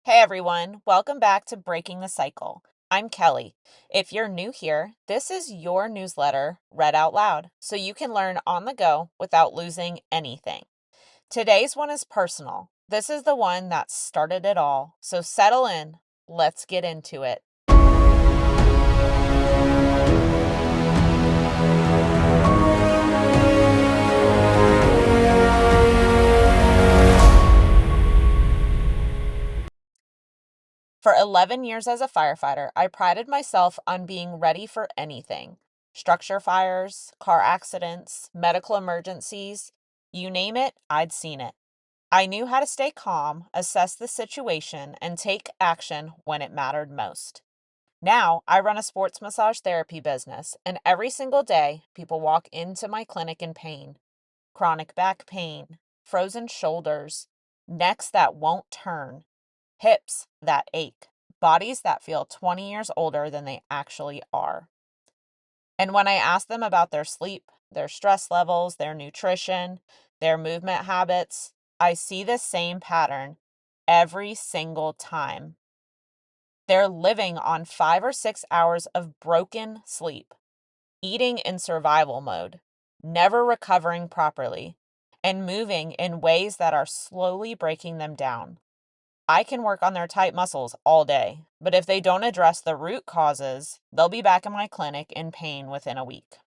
Hey everyone, welcome back to Breaking the Cycle. I'm Kelly. If you're new here, this is your newsletter read out loud so you can learn on the go without losing anything. Today's one is personal. This is the one that started it all, so settle in. Let's get into it. For 11 years as a firefighter, I prided myself on being ready for anything. Structure fires, car accidents, medical emergencies, you name it, I'd seen it. I knew how to stay calm, assess the situation, and take action when it mattered most. Now, I run a sports massage therapy business, and every single day, people walk into my clinic in pain. Chronic back pain, frozen shoulders, necks that won't turn, hips that ache, bodies that feel 20 years older than they actually are. And when I ask them about their sleep, their stress levels, their nutrition, their movement habits, I see the same pattern every single time. They're living on 5 or 6 hours of broken sleep, eating in survival mode, never recovering properly, and moving in ways that are slowly breaking them down. I can work on their tight muscles all day, but if they don't address the root causes, they'll be back in my clinic in pain within a week.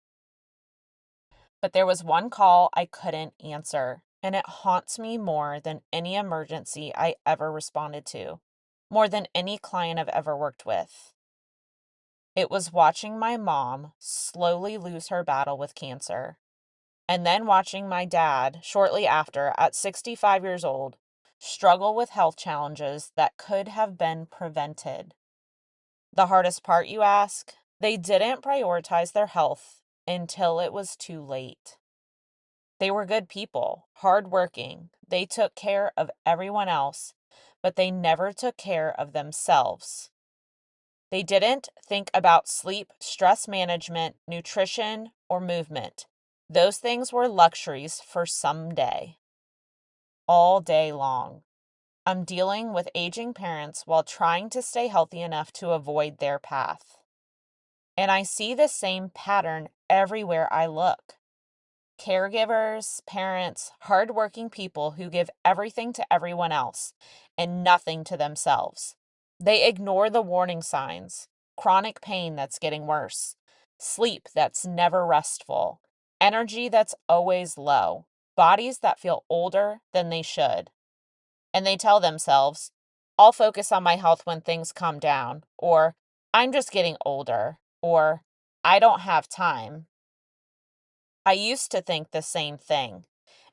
But there was one call I couldn't answer, and it haunts me more than any emergency I ever responded to, more than any client I've ever worked with. It was watching my mom slowly lose her battle with cancer, and then watching my dad, shortly after, at 65 years old, struggle with health challenges that could have been prevented. The hardest part, you ask? They didn't prioritize their health until it was too late. They were good people, hardworking. They took care of everyone else, but they never took care of themselves. They didn't think about sleep, stress management, nutrition, or movement. Those things were luxuries for someday, all day long. I'm dealing with aging parents while trying to stay healthy enough to avoid their path. And I see the same pattern everywhere I look. Caregivers, parents, hardworking people who give everything to everyone else and nothing to themselves. They ignore the warning signs: chronic pain that's getting worse, sleep that's never restful, energy that's always low, bodies that feel older than they should. And they tell themselves, I'll focus on my health when things calm down, or I'm just getting older, or I don't have time. I used to think the same thing.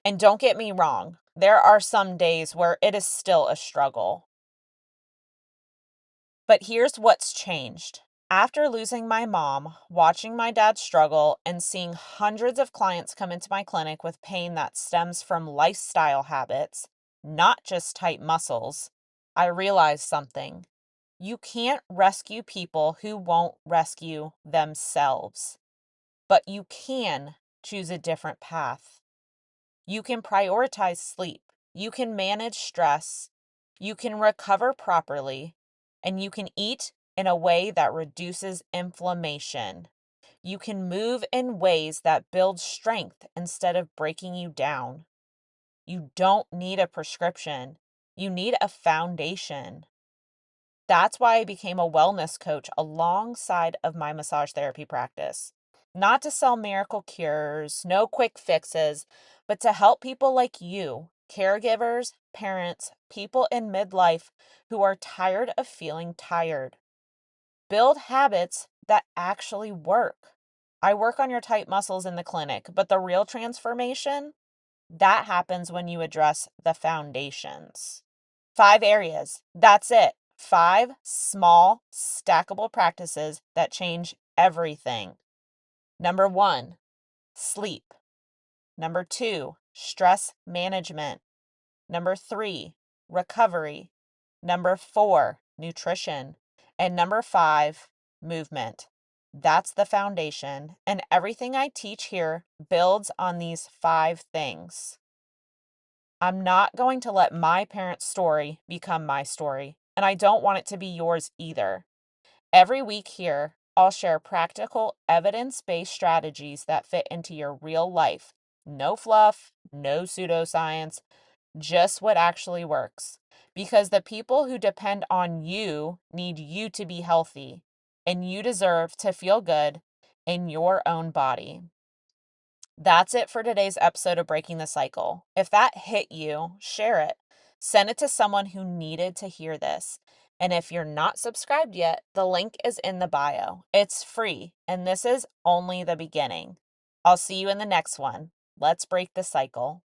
And don't get me wrong, there are some days where it is still a struggle. But here's what's changed. After losing my mom, watching my dad struggle, and seeing hundreds of clients come into my clinic with pain that stems from lifestyle habits, not just tight muscles, I realized something. You can't rescue people who won't rescue themselves, but you can choose a different path. You can prioritize sleep. You can manage stress. You can recover properly. And you can eat in a way that reduces inflammation. You can move in ways that build strength instead of breaking you down. You don't need a prescription. You need a foundation. That's why I became a wellness coach alongside of my massage therapy practice. Not to sell miracle cures, no quick fixes, but to help people like you, caregivers, parents, people in midlife who are tired of feeling tired. Build habits that actually work. I work on your tight muscles in the clinic, but the real transformation, that happens when you address the foundations. 5 areas. That's it. 5 small, stackable practices that change everything. Number 1, sleep. Number 2, stress management. Number 3, recovery. Number 4, nutrition. And number 5, movement. That's the foundation. And everything I teach here builds on these 5 things. I'm not going to let my parents' story become my story. and I don't want it to be yours either. Every week here, I'll share practical, evidence based strategies that fit into your real life. No fluff, no pseudoscience, just what actually works. Because the people who depend on you need you to be healthy, and you deserve to feel good in your own body. That's it for today's episode of Breaking the Cycle. If that hit you, share it. Send it to someone who needed to hear this. And if you're not subscribed yet, the link is in the bio. It's free, and this is only the beginning. I'll see you in the next one. Let's break the cycle.